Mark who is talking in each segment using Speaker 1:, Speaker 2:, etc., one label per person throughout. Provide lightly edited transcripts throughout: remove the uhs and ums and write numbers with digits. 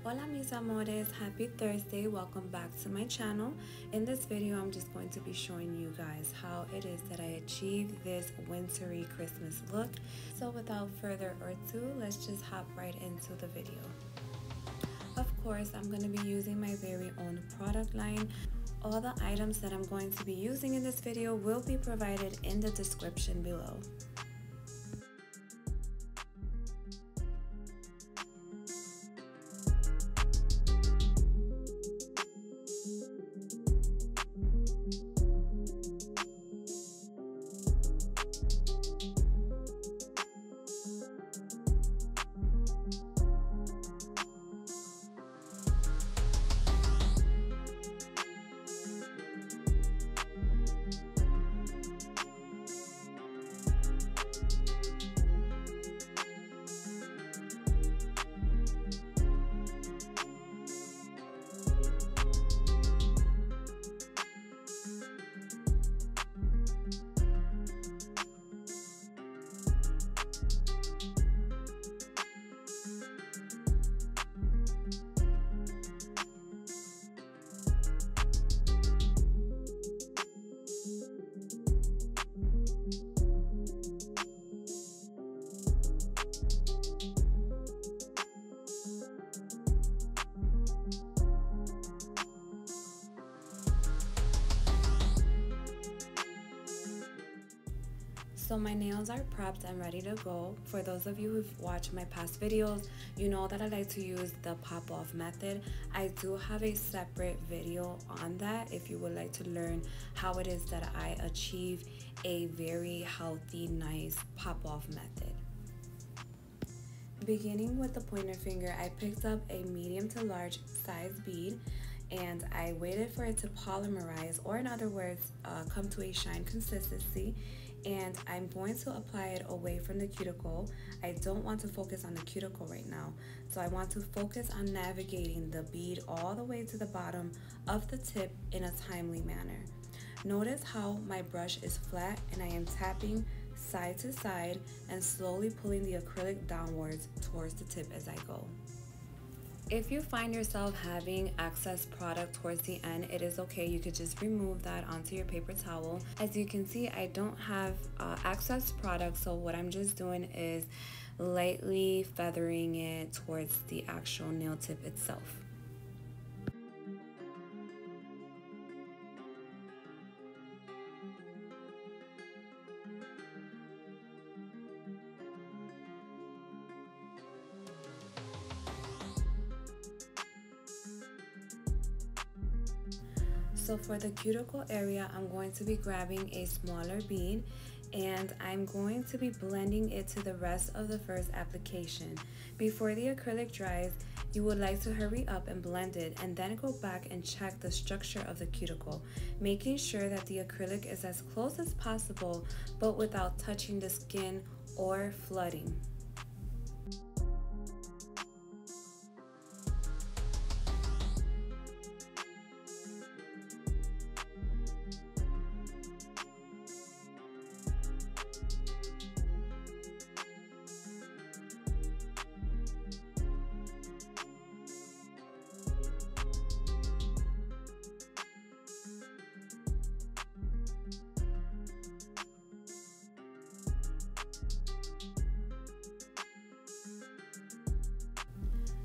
Speaker 1: Hola mis amores, happy Thursday. Welcome back to my channel. In this video I'm just going to be showing you guys how it is that I achieved this wintry Christmas look. So without further ado, let's just hop right into the video. Of course, I'm going to be using my very own product line. All the items that I'm going to be using in this video will be provided in the description below. So my nails are prepped and ready to go. For those of you who've watched my past videos, you know that I like to use the pop-off method. I do have a separate video on that if you would like to learn how it is that I achieve a very healthy, nice pop-off method. Beginning with the pointer finger, I picked up a medium to large size bead and I waited for it to polymerize, or in other words, come to a shine consistency. And I'm going to apply it away from the cuticle. I don't want to focus on the cuticle right now. So I want to focus on navigating the bead all the way to the bottom of the tip in a timely manner. Notice how my brush is flat and I am tapping side to side and slowly pulling the acrylic downwards towards the tip as I go. If you find yourself having excess product towards the end, it is okay. You could just remove that onto your paper towel. As you can see, I don't have excess product, so what I'm just doing is lightly feathering it towards the actual nail tip itself. So for the cuticle area, I'm going to be grabbing a smaller bead and I'm going to be blending it to the rest of the first application. Before the acrylic dries, you would like to hurry up and blend it and then go back and check the structure of the cuticle, making sure that the acrylic is as close as possible but without touching the skin or flooding.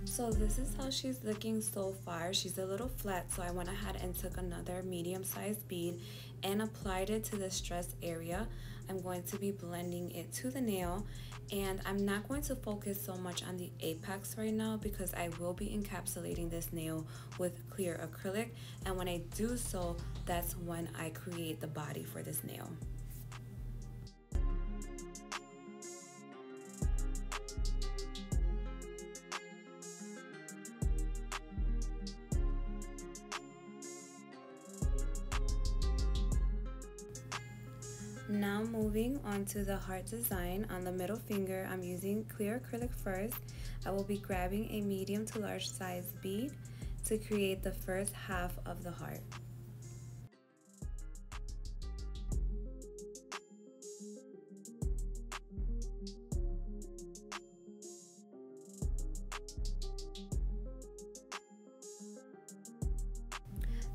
Speaker 1: So this is how she's looking so far. She's a little flat, so I went ahead and took another medium-sized bead and applied it to the stressed area. I'm going to be blending it to the nail, and I'm not going to focus so much on the apex right now because I will be encapsulating this nail with clear acrylic, and when I do so, that's when I create the body for this nail. Now moving on to the heart design. On the middle finger, I'm using clear acrylic first. I will be grabbing a medium to large size bead to create the first half of the heart.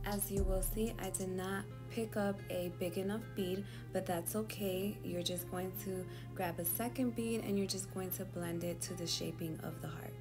Speaker 1: As you will see, I did not pick up a big enough bead, but that's okay. You're just going to grab a second bead and you're just going to blend it to the shaping of the heart.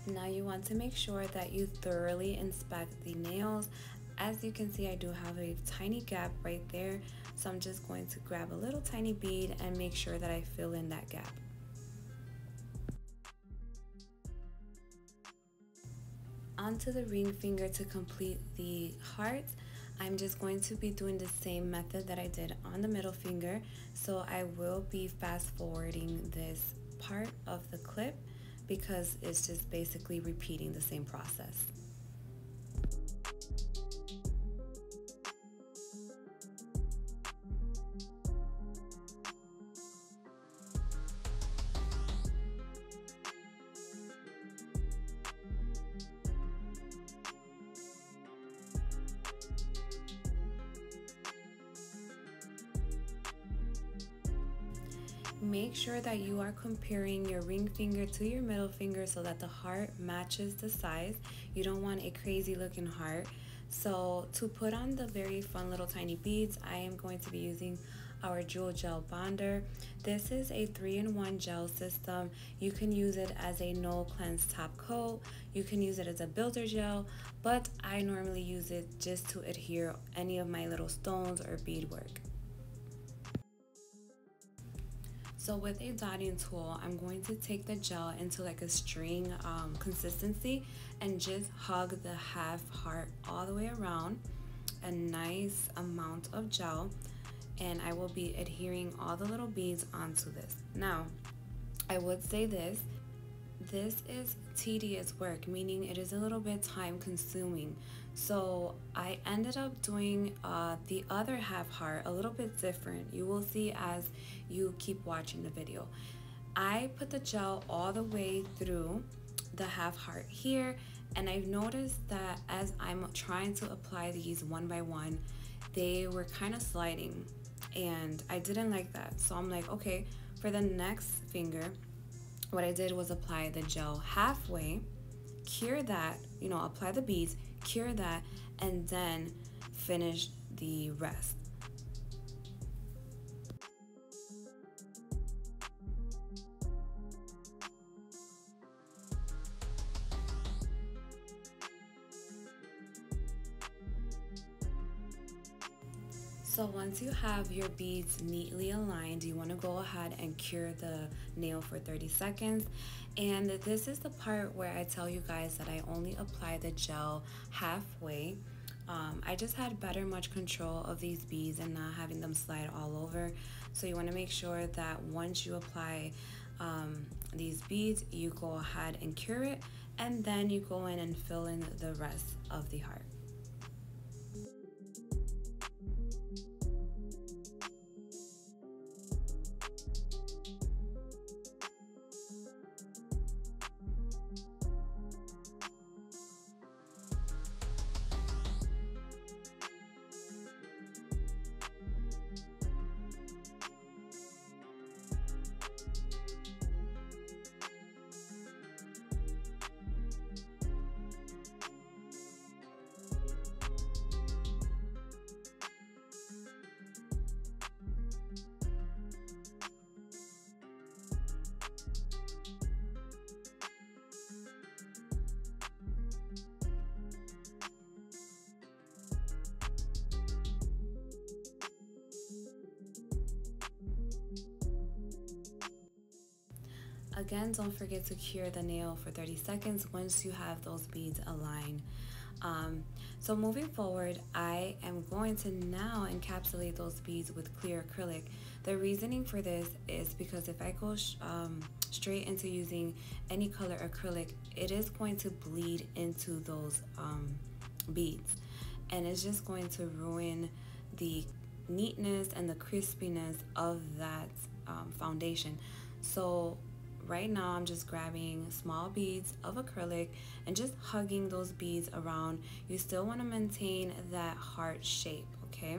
Speaker 1: Now you want to make sure that you thoroughly inspect the nails. As you can see, I do have a tiny gap right there, so I'm just going to grab a little tiny bead and make sure that I fill in that gap. Onto the ring finger to complete the heart. I'm just going to be doing the same method that I did on the middle finger, so I will be fast forwarding this part of the clip because it's just basically repeating the same process. Make sure that you are comparing your ring finger to your middle finger so that the heart matches the size. You don't want a crazy looking heart. So to put on the very fun little tiny beads, I am going to be using our jewel gel bonder. This is a 3-in-1 gel system. You can use it as a no cleanse top coat. You can use it as a builder gel, but I normally use it just to adhere any of my little stones or beadwork. So with a dotting tool, I'm going to take the gel into like a string consistency and just hug the half heart all the way around, a nice amount of gel, and I will be adhering all the little beads onto this. Now, I would say this is tedious work, meaning it is a little bit time consuming. So I ended up doing the other half heart a little bit different. You will see as you keep watching the video. I put the gel all the way through the half heart here, and I've noticed that as I'm trying to apply these one by one, they were kind of sliding, and I didn't like that. So I'm like, okay, for the next finger, what I did was apply the gel halfway, cure that, apply the beads, cure that, and then finish the rest. So once you have your beads neatly aligned, you want to go ahead and cure the nail for 30 seconds. And this is the part where I tell you guys that I only apply the gel halfway. I just had much control of these beads and not having them slide all over. So you want to make sure that once you apply these beads, you go ahead and cure it, and then you go in and fill in the rest of the heart. Again, don't forget to cure the nail for 30 seconds once you have those beads aligned. So moving forward, I am going to now encapsulate those beads with clear acrylic. The reasoning for this is because if I go straight into using any color acrylic, it is going to bleed into those beads, and it's just going to ruin the neatness and the crispiness of that foundation. So right now I'm just grabbing small beads of acrylic and just hugging those beads around. You still want to maintain that heart shape, okay?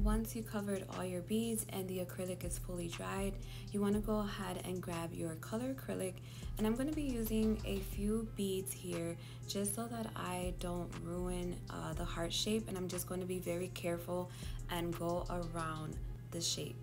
Speaker 1: Once you covered all your beads and the acrylic is fully dried, you want to go ahead and grab your color acrylic, and I'm going to be using a few beads here just so that I don't ruin the heart shape, and I'm just going to be very careful and go around the shape.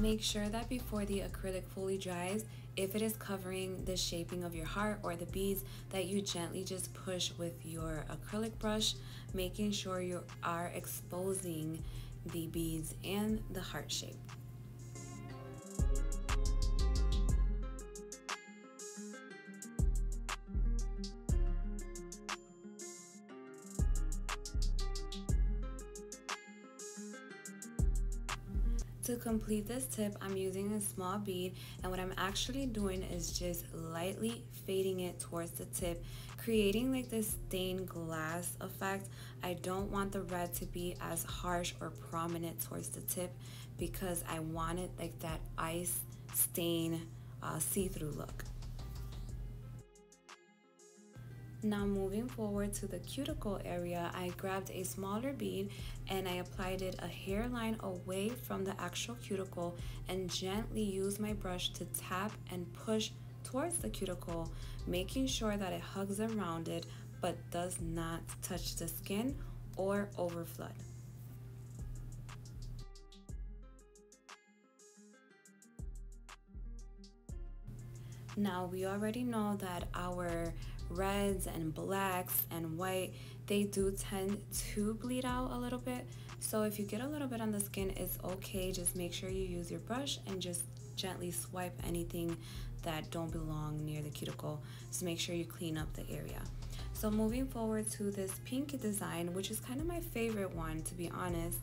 Speaker 1: Make sure that before the acrylic fully dries, if it is covering the shaping of your heart or the beads, that you gently just push with your acrylic brush, making sure you are exposing the beads and the heart shape. To complete this tip, I'm using a small bead, and what I'm actually doing is just lightly fading it towards the tip, creating like this stained glass effect. I don't want the red to be as harsh or prominent towards the tip because I want it like that ice stain see-through look. Now moving forward to the cuticle area, I grabbed a smaller bead and I applied it a hairline away from the actual cuticle and gently used my brush to tap and push towards the cuticle, making sure that it hugs around it but does not touch the skin or overflood. Now we already know that our reds and blacks and white, they do tend to bleed out a little bit. So if you get a little bit on the skin, it's okay. Just make sure you use your brush and just gently swipe anything that don't belong near the cuticle. Just make sure you clean up the area. So moving forward to this pink design, which is kind of my favorite one, to be honest,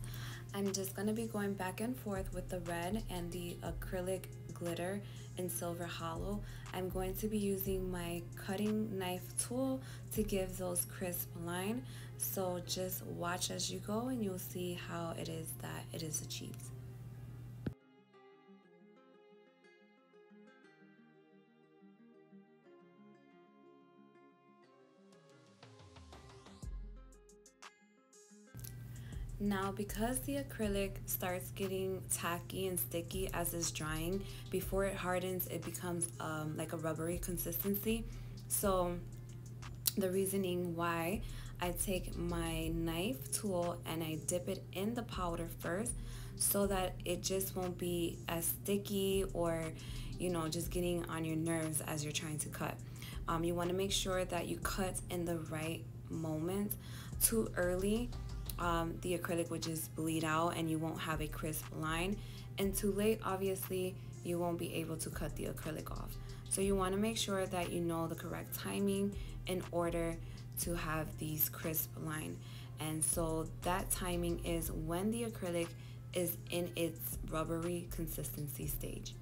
Speaker 1: I'm just going to be going back and forth with the red and the acrylic glitter in silver hollow. I'm going to be using my cutting knife tool to give those crisp line. So just watch as you go and you'll see how it is that it is achieved. Now, because the acrylic starts getting tacky and sticky as it's drying, before it hardens, it becomes like a rubbery consistency. So the reasoning why I take my knife tool and I dip it in the powder first so that it just won't be as sticky or, you know, just getting on your nerves as you're trying to cut. You want to make sure that you cut in the right moment. Too early, the acrylic would just bleed out and you won't have a crisp line, and too late, obviously, you won't be able to cut the acrylic off. So you want to make sure that you know the correct timing in order to have these crisp line. And so that timing is when the acrylic is in its rubbery consistency stage.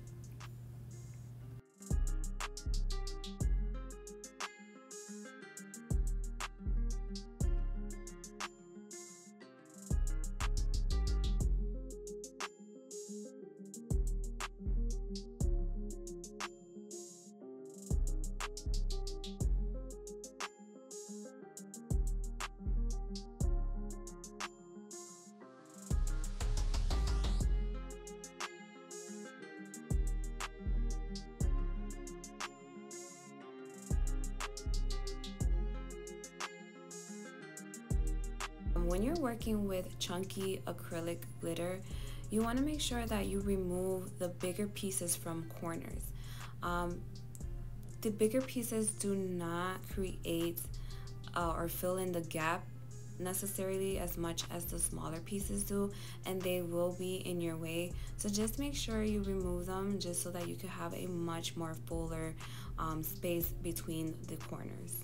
Speaker 1: When you're working with chunky acrylic glitter, you want to make sure that you remove the bigger pieces from corners. The bigger pieces do not create or fill in the gap necessarily as much as the smaller pieces do, and they will be in your way. So just make sure you remove them just so that you can have a much more fuller space between the corners.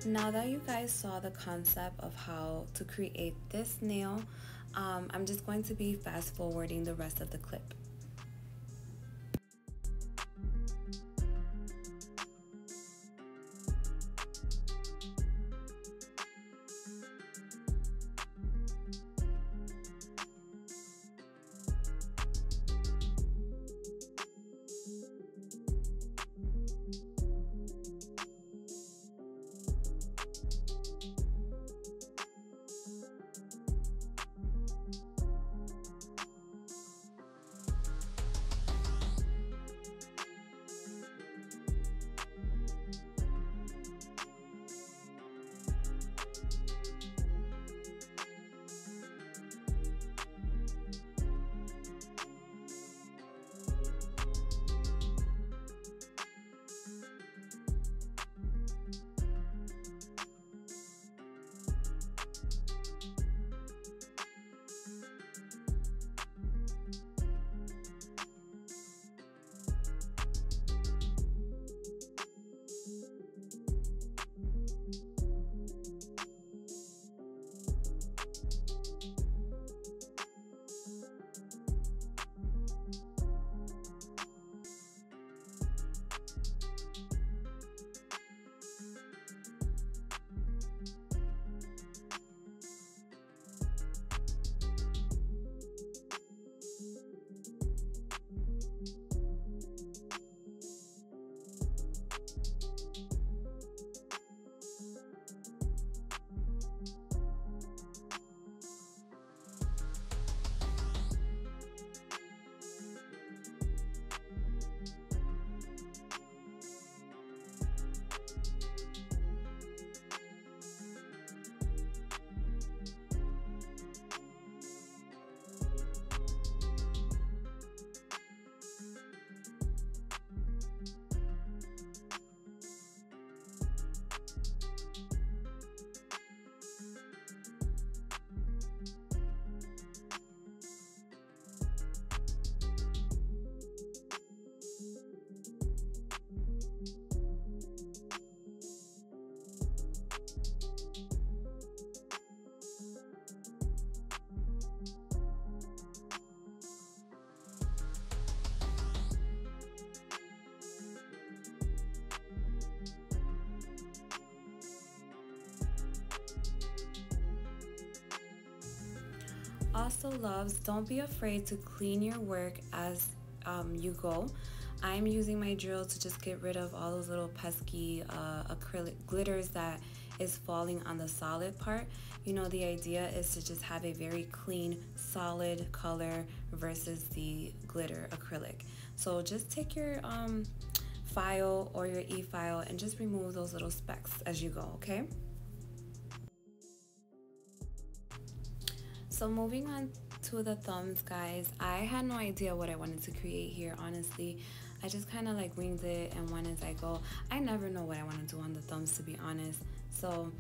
Speaker 1: Now that you guys saw the concept of how to create this nail, I'm just going to be fast forwarding the rest of the clip. Also, loves, don't be afraid to clean your work as you go. I'm using my drill to just get rid of all those little pesky acrylic glitters that is falling on the solid part. You know, the idea is to just have a very clean, solid color versus the glitter acrylic. So just take your file or your e-file and just remove those little specks as you go, okay? So moving on to the thumbs, guys, I had no idea what I wanted to create here, honestly. I just kind of like winged it and went as I go. I never know what I want to do on the thumbs, to be honest. So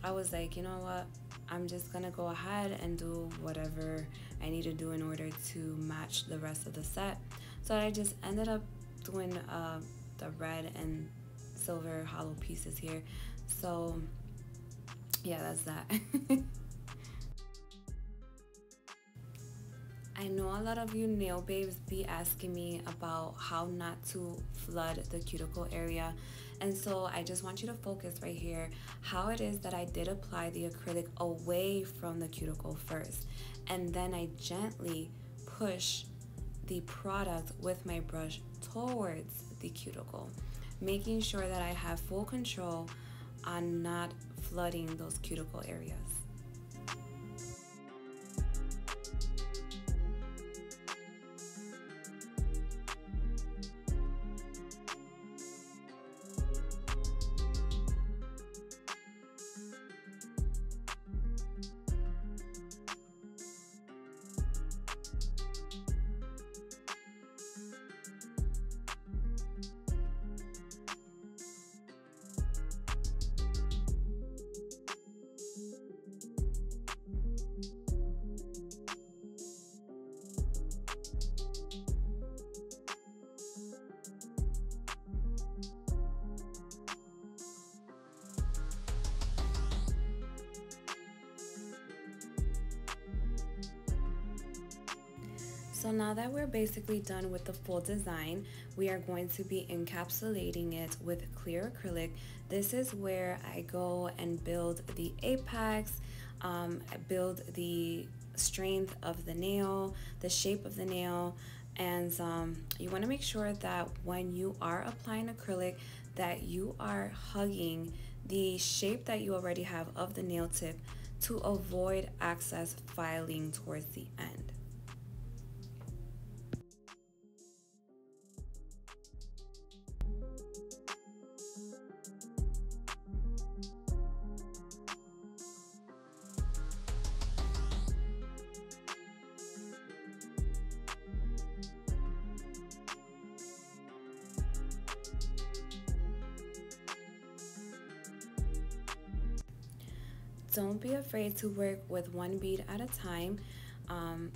Speaker 1: I was like, you know what? I'm just gonna go ahead and do whatever I need to do in order to match the rest of the set. So I just ended up doing the red and silver hollow pieces here. So yeah, that's that. I know a lot of you nail babes be asking me about how not to flood the cuticle area, and so I just want you to focus right here how it is that I did apply the acrylic away from the cuticle first, and then I gently push the product with my brush towards the cuticle, making sure that I have full control on not flooding those cuticle areas. So now that we're basically done with the full design, we are going to be encapsulating it with clear acrylic. This is where I go and build the apex, I build the strength of the nail, the shape of the nail, and you want to make sure that when you are applying acrylic that you are hugging the shape that you already have of the nail tip to avoid excess filing towards the end. Don't be afraid to work with one bead at a time.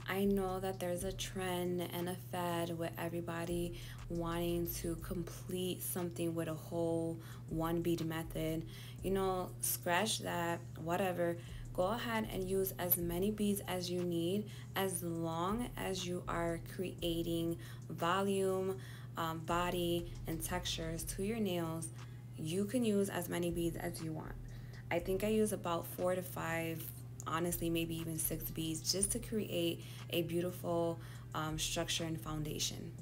Speaker 1: I know that there's a trend and a fad with everybody wanting to complete something with a whole one bead method. You know, scratch that, whatever. Go ahead and use as many beads as you need, as long as you are creating volume, body, and textures to your nails. You can use as many beads as you want. I think I use about 4 to 5, honestly maybe even 6 beads just to create a beautiful structure and foundation.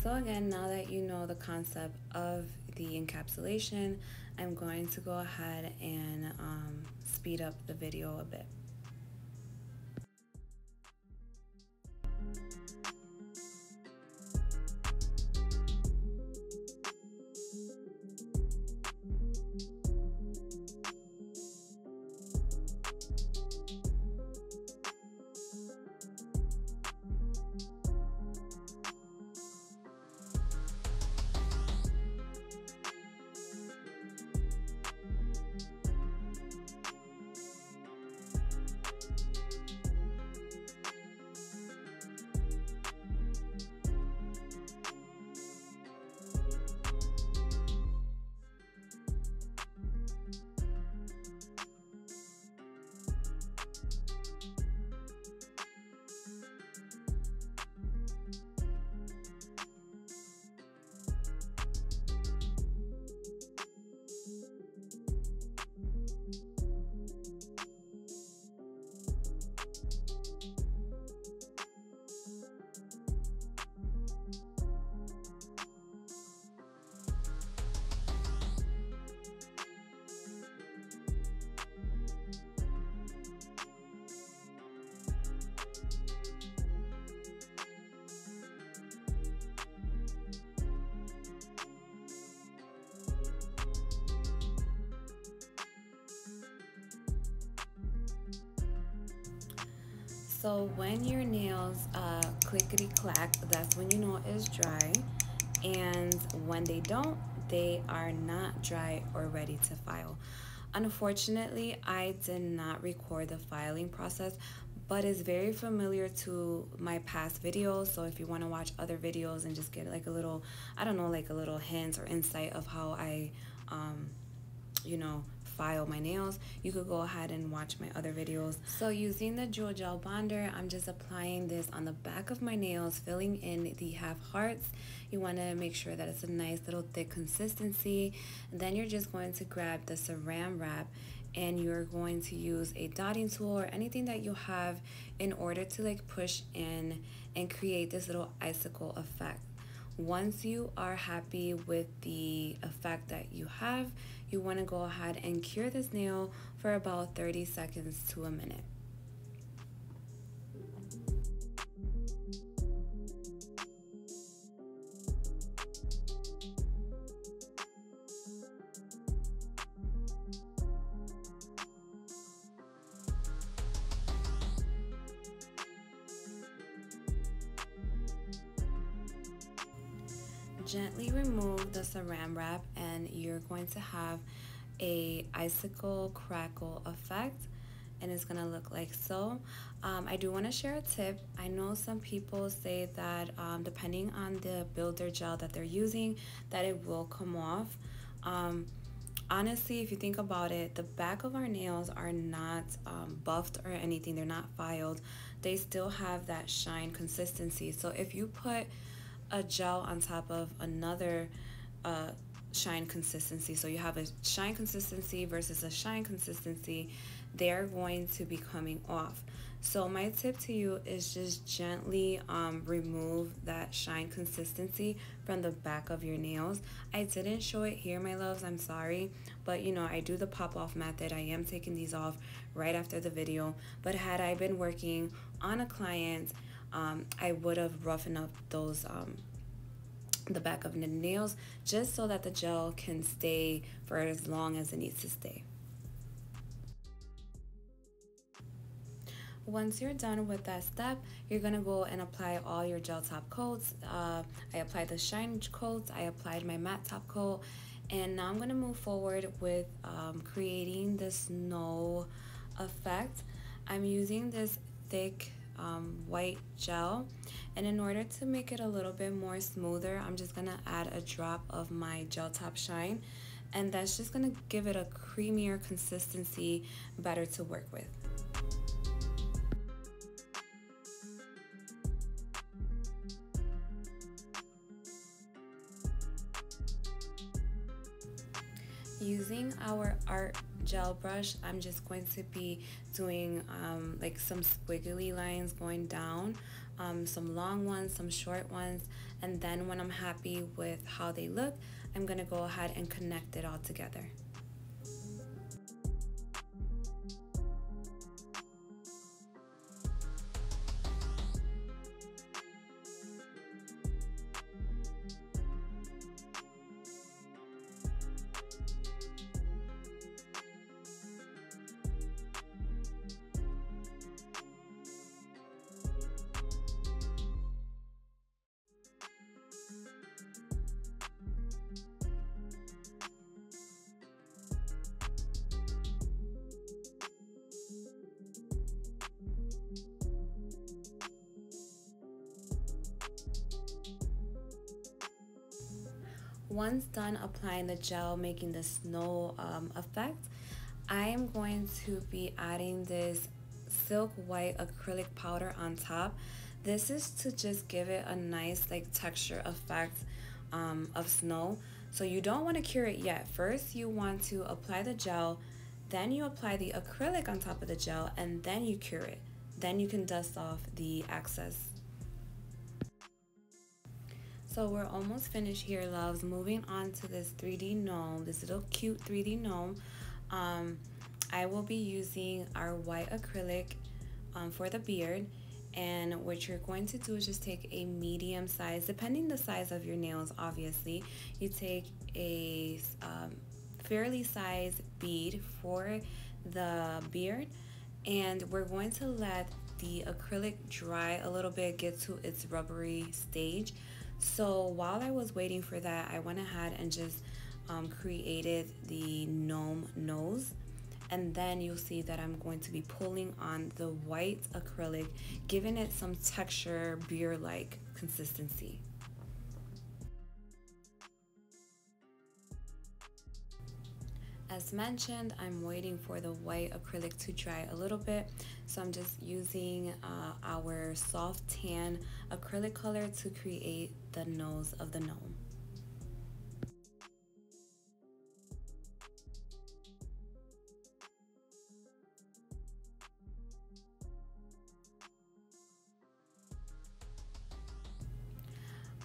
Speaker 1: So again, now that you know the concept of the encapsulation, I'm going to go ahead and speed up the video a bit. So when your nails clickety clack, that's when you know it's dry. And when they don't, they are not dry or ready to file. Unfortunately, I did not record the filing process, but it's very familiar to my past videos. So if you want to watch other videos and just get like a little, I don't know, like a little hint or insight of how I you know, file my nails, you could go ahead and watch my other videos. So using the Jewel Gel Bonder, I'm just applying this on the back of my nails, filling in the half hearts. You want to make sure that it's a nice little thick consistency. And then you're just going to grab the Saran Wrap and you're going to use a dotting tool or anything that you have in order to like push in and create this little icicle effect. Once you are happy with the effect that you have, you want to go ahead and cure this nail for about 30 seconds to a minute. Gently remove the Saran Wrap and you're going to have a icicle crackle effect, and it's gonna look like so. I do want to share a tip. I know some people say that depending on the builder gel that they're using, that it will come off. Honestly, if you think about it, the back of our nails are not buffed or anything. They're not filed. They still have that shine consistency. So if you put a gel on top of another shine consistency, so you have a shine consistency versus a shine consistency, they're going to be coming off. So my tip to you is just gently remove that shine consistency from the back of your nails. I didn't show it here, my loves, I'm sorry, but you know, I do the pop off method. I am taking these off right after the video, but had I been working on a client, I would have roughened up those the back of the nails just so that the gel can stay for as long as it needs to stay. Once you're done with that step, you're gonna go and apply all your gel top coats. I applied the shine coats, I applied my matte top coat, and now I'm gonna move forward with creating the snow effect. I'm using this thick white gel, and in order to make it a little bit more smoother, I'm just gonna add a drop of my gel top shine, and that's just gonna give it a creamier consistency, better to work with. Using our art gel brush, I'm just going to be doing like some squiggly lines going down, some long ones, some short ones, and then when I'm happy with how they look, I'm gonna go ahead and connect it all together. Once done applying the gel, making the snow effect, I am going to be adding this silk white acrylic powder on top. This is to just give it a nice like texture effect of snow. So you don't want to cure it yet. First you want to apply the gel, then you apply the acrylic on top of the gel, and then you cure it. Then you can dust off the excess. So we're almost finished here, loves. Moving on to this 3D gnome, this little cute 3D gnome. I will be using our white acrylic for the beard, and what you're going to do is just take a medium size, depending the size of your nails, obviously. You take a fairly sized bead for the beard, and we're going to let the acrylic dry a little bit, get to its rubbery stage. So while I was waiting for that, I went ahead and just created the gnome nose. And then you'll see that I'm going to be pulling on the white acrylic, giving it some texture, beer-like consistency. As mentioned, I'm waiting for the white acrylic to dry a little bit, so I'm just using our soft tan acrylic color to create the nose of the gnome.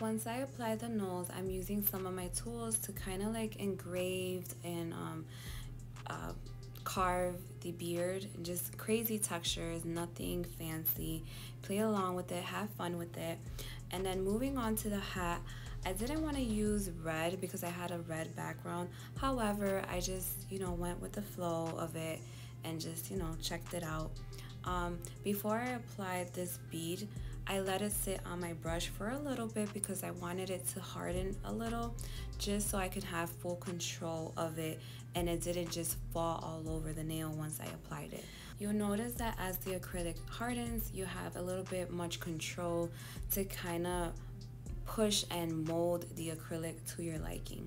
Speaker 1: Once I apply the nose, I'm using some of my tools to kind of like engrave and carve the beard, just crazy textures, nothing fancy. Play along with it, have fun with it. And then moving on to the hat, I didn't want to use red because I had a red background. However, I just, went with the flow of it and just, checked it out. Before I applied this bead, I let it sit on my brush for a little bit because I wanted it to harden a little, just so I could have full control of it and it didn't just fall all over the nail once I applied it. You'll notice that as the acrylic hardens, you have a little bit much control to kind of push and mold the acrylic to your liking.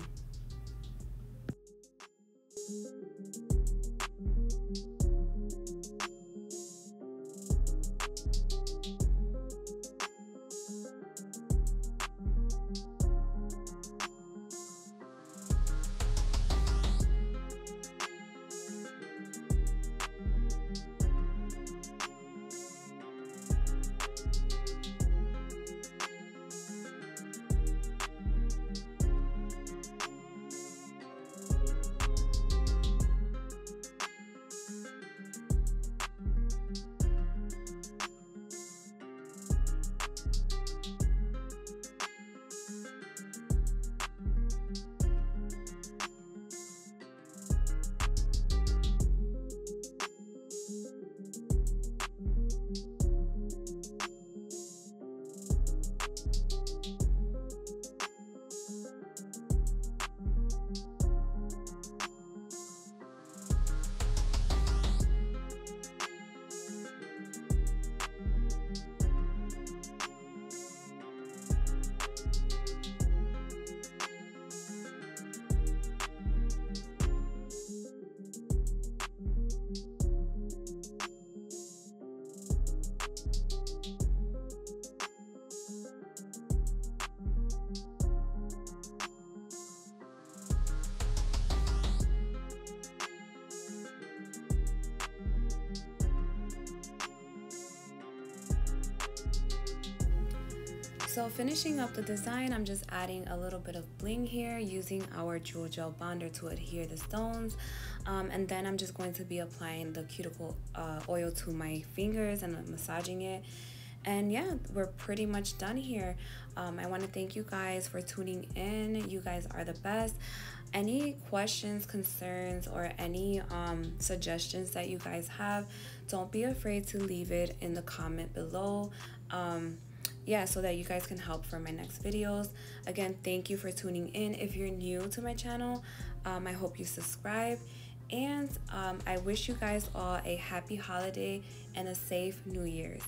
Speaker 1: So finishing up the design, I'm just adding a little bit of bling here using our jewel gel bonder to adhere the stones. And then I'm just going to be applying the cuticle oil to my fingers and massaging it. And yeah, we're pretty much done here. I want to thank you guys for tuning in. You guys are the best. Any questions, concerns, or any suggestions that you guys have, don't be afraid to leave it in the comment below. Yeah, so that you guys can help for my next videos. Again, thank you for tuning in. If you're new to my channel, I hope you subscribe. And I wish you guys all a happy holiday and a safe New Year's.